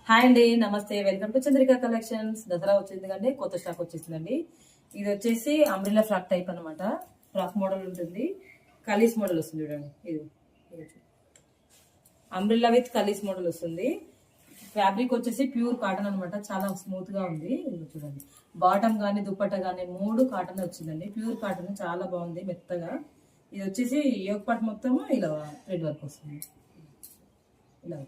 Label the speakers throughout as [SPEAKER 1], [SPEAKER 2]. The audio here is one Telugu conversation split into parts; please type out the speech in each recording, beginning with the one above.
[SPEAKER 1] హాయ్ అండి, నమస్తే. Welcome to Chandrika collections. Dasara వచ్చింది కండి, కొత్త స్టాక్ వచ్చేసిందండి. ఇది వచ్చేసి అంబ్రిల్లా ఫ్రాక్ టైప్ అనమాట. ఫ్రాక్ మోడల్ ఉంటుంది, కలీస్ మోడల్ వస్తుంది. చూడండి, ఇది అంబ్రిల్లా విత్ కలీస్ మోడల్ వస్తుంది. ఫ్యాబ్రిక్ వచ్చేసి ప్యూర్ కాటన్ అనమాట, చాలా స్మూత్ గా ఉంది. చూడండి, బాటమ్ కానీ దుప్పట్ట కానీ 3 కాటన్ వచ్చిందండి. ప్యూర్ కాటన్, చాలా బాగుంది, మెత్తగా. ఇది వచ్చేసి యోగ్ పార్ట్ మొత్తము ఇలా థ్రెడ్ వర్క్ వస్తుంది. ఇలా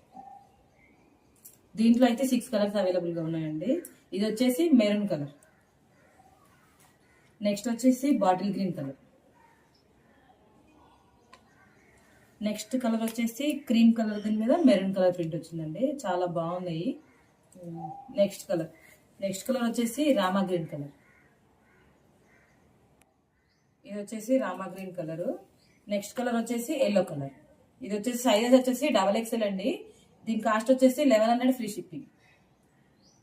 [SPEAKER 1] దీంట్లో అయితే 6 కలర్స్ అవైలబుల్ గా ఉన్నాయండి. ఇది వచ్చేసి మెరూన్ కలర్, నెక్స్ట్ వచ్చేసి bottle green colour, next colour వచ్చేసి క్రీమ్ కలర్, దీని మీద మెరూన్ కలర్ ప్రింట్ వచ్చిందండి, చాలా బాగున్నాయి. నెక్స్ట్ కలర్ వచ్చేసి రామా గ్రీన్ కలర్. ఇది వచ్చేసి Rama green colour. Next colour వచ్చేసి ఎల్లో కలర్. ఇది వచ్చేసి సైజెస్ వచ్చేసి XXL అండి. దీని కాస్ట్ వచ్చేసి 1100 ఫ్రీ షిప్పింగ్.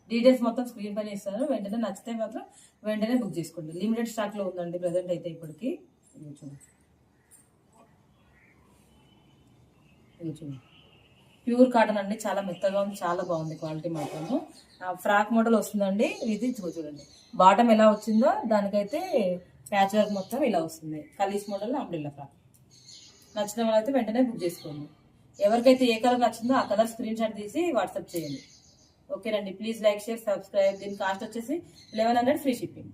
[SPEAKER 1] డీటెయిల్స్ మొత్తం స్క్రీన్ పైన ఇస్తాను. వెంటనే నచ్చితే మాత్రం వెంటనే బుక్ చేసుకోండి. లిమిటెడ్ స్టాక్ లో ఉందండి ప్రజెంట్ అయితే. ఇప్పటికి చూడండి, ప్యూర్ కాటన్ అండి, చాలా మెత్తగా ఉంది, చాలా బాగుంది క్వాలిటీ మాత్రము. ఫ్రాక్ మోడల్ వస్తుందండి. ఇది చూడండి, బాటమ్ ఎలా వచ్చిందో దానికైతే ప్యాచ్ వర్క్ మొత్తం ఇలా వస్తుంది. కలీస్ మోడల్ అంబ్రిల్లా ఫ్రాక్. నచ్చిన వాళ్ళైతే వెంటనే బుక్ చేసుకోండి. ఎవరికైతే ఏ కలర్ నచ్చిందో ఆ కలర్ స్క్రీన్ షాట్ తీసి వాట్సాప్ చేయండి. ఓకేనండి, ప్లీజ్ లైక్, షేర్, సబ్స్క్రైబ్. దీని కాస్ట్ వచ్చేసి 1100 ఫ్రీ షిప్పింగ్.